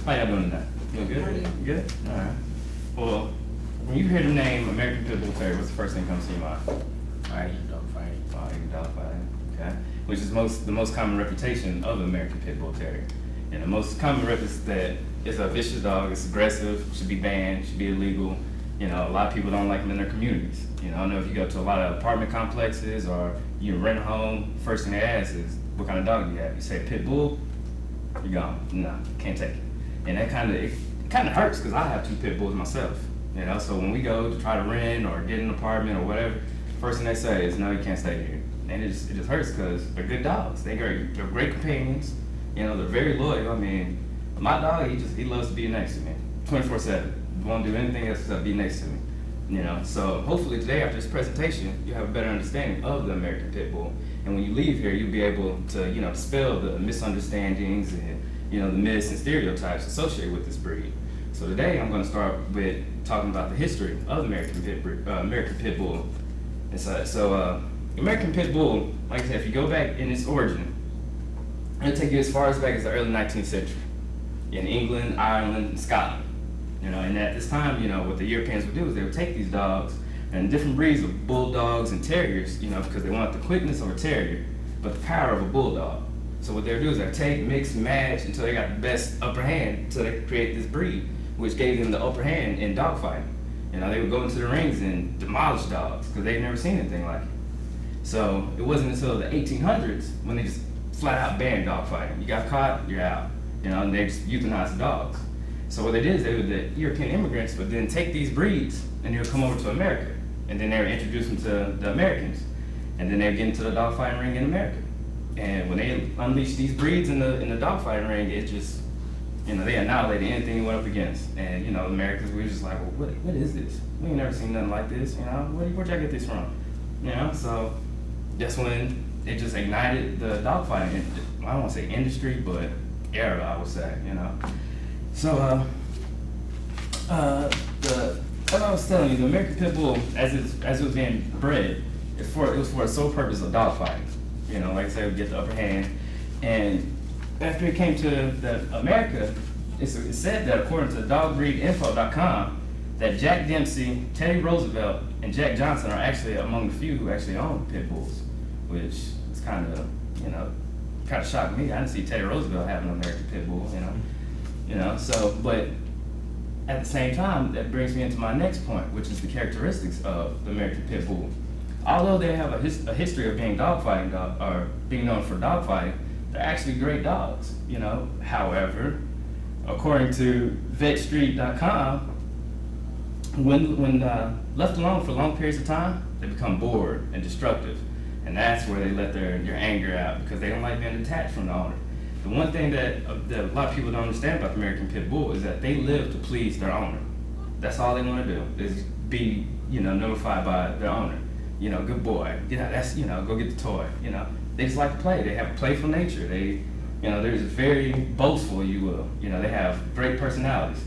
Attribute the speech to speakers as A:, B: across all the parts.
A: How y'all doing tonight? Doing good?
B: Morning.
A: Good? All right. Well, when you hear the name American Pit Bull Terrier, what's the first thing that comes to your mind?
B: Dog fighting.
A: Dog fighting, okay. Which is the most common reputation of the American Pit Bull Terrier. And the most common rep is that it's a vicious dog, it's aggressive, should be banned, should be illegal. You know, a lot of people don't like them in their communities. You know, I don't know if you go to a lot of apartment complexes or you rent a home, first thing they ask is, what kind of dog do you have? You say pit bull, you're gone. No, can't take it. And that kind of hurts because I have 2 pit bulls myself. You know, so when we go to try to rent or get an apartment or whatever, first thing they say is, no, you can't stay here. And it just hurts because they're good dogs. They're great companions. You know, they're very loyal. I mean, my dog, he loves to be next to me, 24/7. Won't do anything else except be next to me. You know, so hopefully today after this presentation, you have a better understanding of the American Pit Bull. And when you leave here, you'll be able to, you know, dispel the misunderstandings and, you know, the myths and stereotypes associated with this breed. So today I'm going to start with talking about the history of American Pit Bull. And so American Pit Bull, like I said, if you go back in its origin, it'll take you as far as back as the early 19th century in England, Ireland, and Scotland. You know, and at this time, you know, what the Europeans would do is they would take these dogs and different breeds of bulldogs and terriers, you know, because they want the quickness of a terrier, but the power of a bulldog. So what they would do is they take, mix, match until they got the best upper hand until they could create this breed, which gave them the upper hand in dogfighting. You know, they would go into the rings and demolish dogs because they'd never seen anything like it. So it wasn't until the 1800s when they just flat out banned dogfighting. You got caught, you're out. You know, and they just euthanized the dogs. So what they did is the European immigrants would then take these breeds and they would come over to America. And then they would introduce them to the Americans. And then they would get into the dogfighting ring in America. And when they unleashed these breeds in the dogfighting ring, it just, you know, they annihilated anything they went up against. And, you know, Americans, we were just like, well, what is this? We ain't never seen nothing like this, you know? Where'd y'all get this from? You know, so that's when it just ignited the dogfighting, I don't want to say industry, but era, I would say, you know? So, as I was telling you, the American Pit Bull, as it was being bred, it was for the sole purpose of dogfighting. You know, like I said, we get the upper hand. And after it came to America, it's said that according to dogbreedinfo.com, that Jack Dempsey, Teddy Roosevelt, and Jack Johnson are actually among the few who actually own pit bulls, which is kind of shocked me. I didn't see Teddy Roosevelt having an American Pit Bull, you know. So, but at the same time, that brings me into my next point, which is the characteristics of the American Pit Bull. Although they have a history of being dogfighting or being known for dogfighting, they're actually great dogs, you know. However, according to VetStreet.com, when left alone for long periods of time, they become bored and destructive, and that's where they let their anger out because they don't like being detached from the owner. The one thing that a lot of people don't understand about the American Pit Bull is that they live to please their owner. That's all they want to do is be, you know, notified by their owner. You know, good boy. Yeah, that's, you know, go get the toy. You know, they just like to play. They have a playful nature. They, you know, they're just very boastful, you will. You know, they have great personalities,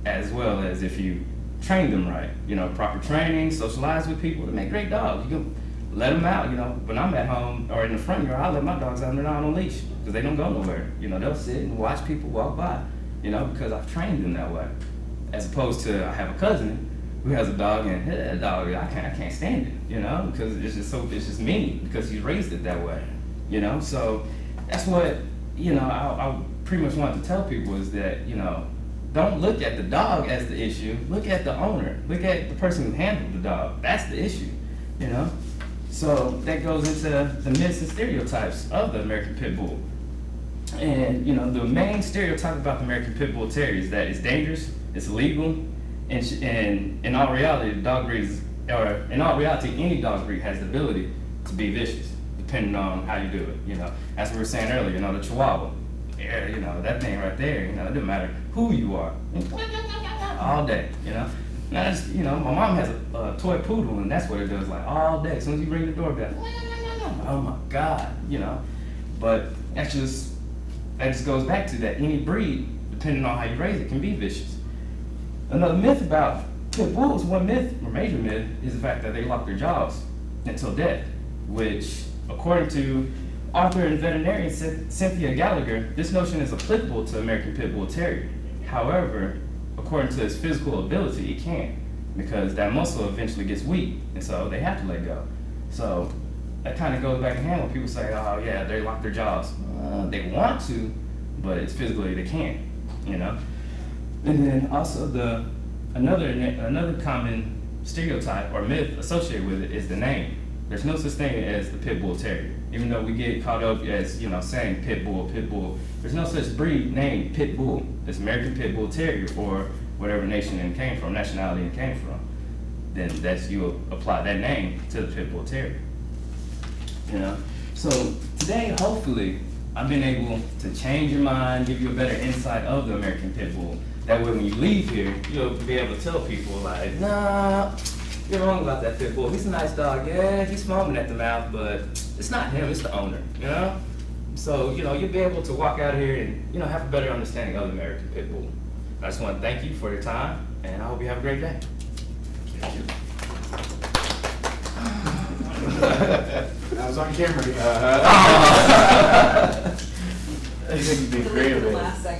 A: as well as if you train them right. You know, proper training, socialize with people. They make great dogs. You can let them out. You know, when I'm at home or in the front yard, I let my dogs out and they're not on a leash because they don't go nowhere. You know, they'll sit and watch people walk by. You know, because I've trained them that way. As opposed to, I have a cousin who has a dog and that dog, I can't stand it. You know, because it's just mean because he's raised it that way. You know, so that's what, you know, I pretty much wanted to tell people is that, you know, don't look at the dog as the issue. Look at the owner. Look at the person who handled the dog. That's the issue, you know? So that goes into the myths and stereotypes of the American Pit Bull. And, you know, the main stereotype about the American Pit Bull Terrier is that it's dangerous, it's illegal, and in all reality, any dog breed has the ability to be vicious, depending on how you do it, you know? As we were saying earlier, you know, the Chihuahua. Yeah, you know, that thing right there, you know, it doesn't matter who you are, all day, you know. Now, that's, you know, my mom has a toy poodle, and that's what it does, like, all day. As soon as you ring the doorbell, oh my God, you know. But that just goes back to that any breed, depending on how you raise it, can be vicious. Another myth about pit bulls, one myth, or major myth, is the fact that they lock their jaws until death, which, according to author and veterinarian Cynthia Gallagher, this notion is applicable to American Pit Bull Terrier. However, according to its physical ability, it can't, because that muscle eventually gets weak, and so they have to let go. So that kind of goes back in hand when people say, oh yeah, they lock their jaws. They want to, but it's physically they can't, you know? And then also another common stereotype or myth associated with it is the name. There's no such thing as the pit bull terrier. Even though we get caught up as, saying pit bull, there's no such breed named pit bull. It's American Pit Bull Terrier, or whatever nationality it came from. Then you'll apply that name to the pit bull terrier. So today, hopefully, I've been able to change your mind, give you a better insight of the American Pit Bull. That way, when you leave here, you'll be able to tell people like, nah, you're wrong about that pit bull. He's a nice dog, yeah, he's foaming at the mouth, but it's not him, it's the owner, So, you'll be able to walk out here and, have a better understanding of the American Pit Bull. I just want to thank you for your time, and I hope you have a great day. Thank you.
B: I was on camera.
C: You think you'd be creative.
D: Last second.